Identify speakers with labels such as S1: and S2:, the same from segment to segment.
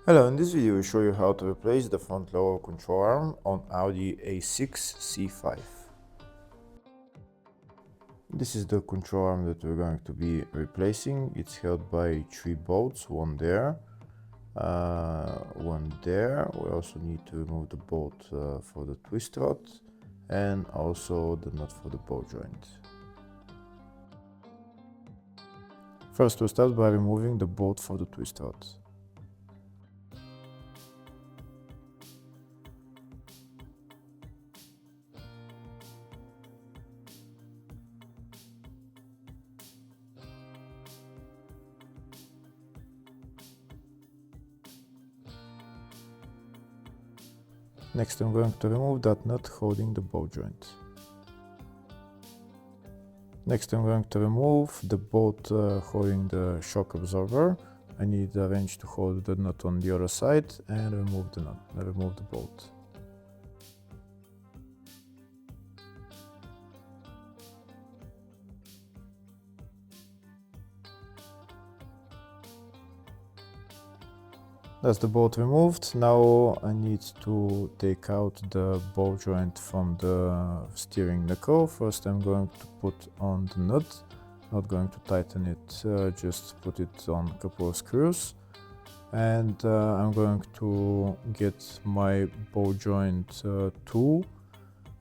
S1: Hello, in this video I will show you how to replace the front lower control arm on Audi A6 C5. This is the control arm that we're going to be replacing. It's held by 3 bolts, one there, one there. We also need to remove the bolt for the twist rod and also the nut for the ball joint. First we'll start by removing the bolt for the twist rod. Next I'm going to remove that nut holding the ball joint. Next I'm going to remove the bolt holding the shock absorber. I need a wrench to hold the nut on the other side and remove the bolt. That's the bolt removed. Now I need to take out the ball joint from the steering knuckle. First I'm going to put on the nut, not going to tighten it, just put it on a couple of screws. And I'm going to get my ball joint tool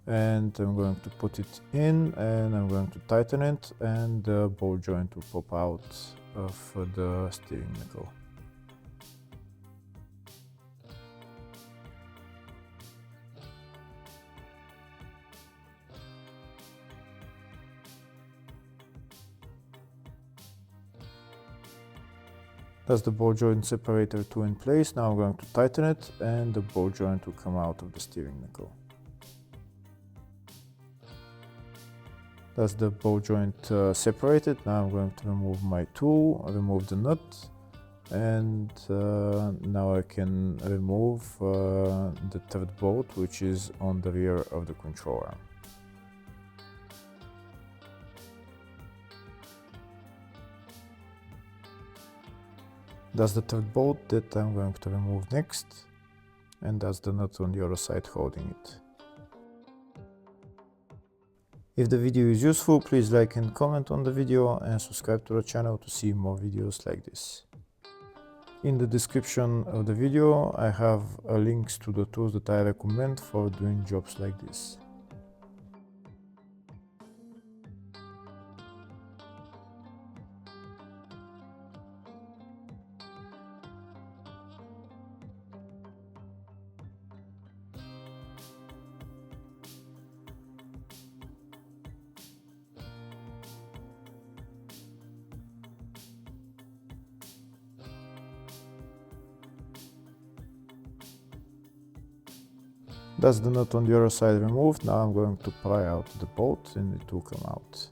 S1: and I'm going to put it in and I'm going to tighten it, and the ball joint will pop out of the steering knuckle. That's the ball joint separator tool in place. Now I'm going to tighten it and the ball joint will come out of the steering knuckle. That's the ball joint separated. Now I'm going to remove my tool, remove the nut, and now I can remove the third bolt, which is on the rear of the control arm. That's the third bolt that I'm going to remove next, and that's the nut on the other side holding it. If the video is useful, please like and comment on the video and subscribe to the channel to see more videos like this. In the description of the video I have links to the tools that I recommend for doing jobs like this. That's the nut on the other side removed. Now I'm going to pry out the bolt and it will come out.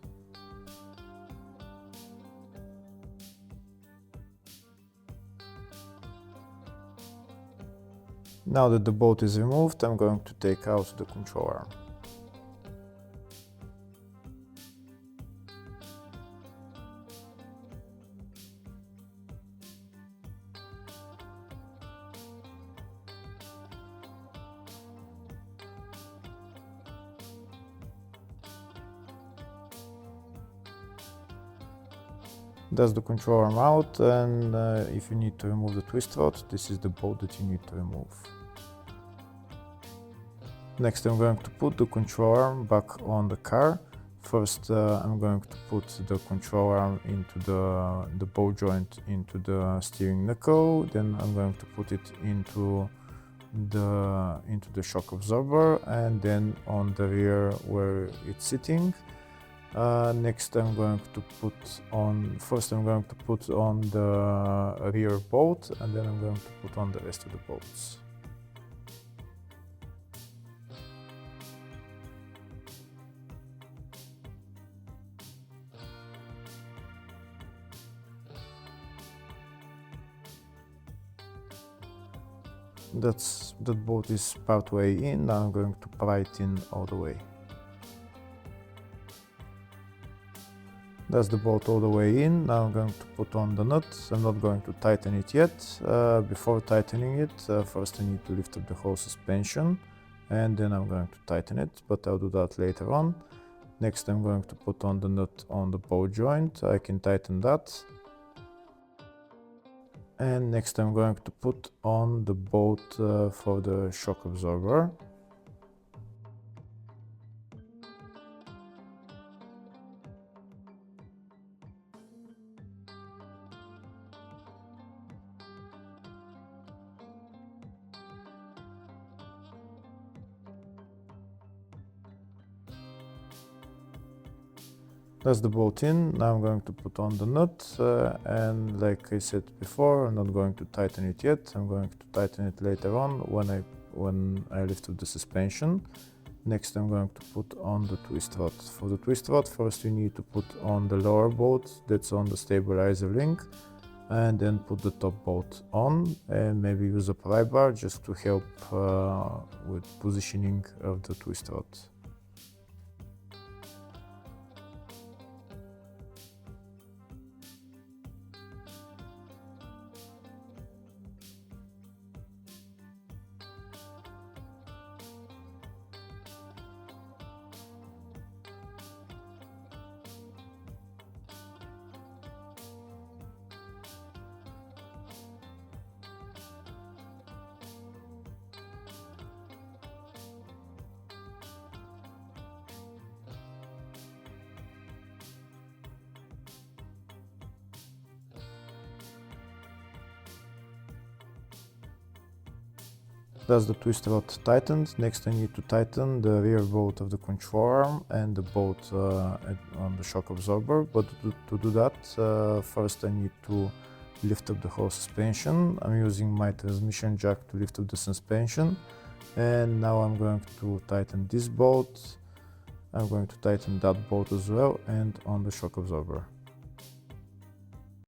S1: Now that the bolt is removed, I'm going to take out the control arm. That's the control arm out, and if you need to remove the twist rod, this is the bolt that you need to remove. Next I'm going to put the control arm back on the car. First I'm going to put the control arm into the ball joint into the steering knuckle, then I'm going to put it into the shock absorber and then on the rear where it's sitting. Next I'm going to put on the rear bolt, and then I'm going to put on the rest of the bolts. That bolt is part way in. Now I'm going to pry it in all the way. That's the bolt all the way in. Now I'm going to put on the nut. I'm not going to tighten it yet. Before tightening it, first I need to lift up the whole suspension, and then I'm going to tighten it, but I'll do that later on. Next I'm going to put on the nut on the bolt joint. I can tighten that. And next I'm going to put on the bolt for the shock absorber. That's the bolt in. Now I'm going to put on the nut, and like I said before, I'm not going to tighten it yet. I'm going to tighten it later on when I lift up the suspension. Next I'm going to put on the twist rod. For the twist rod, first you need to put on the lower bolt that's on the stabilizer link, and then put the top bolt on, and maybe use a pry bar just to help with positioning of the twist rod. That's the twist rod tightened. Next I need to tighten the rear bolt of the control arm and the bolt on the shock absorber. But to do that, first I need to lift up the whole suspension. I'm using my transmission jack to lift up the suspension. And now I'm going to tighten this bolt. I'm going to tighten that bolt as well, and on the shock absorber.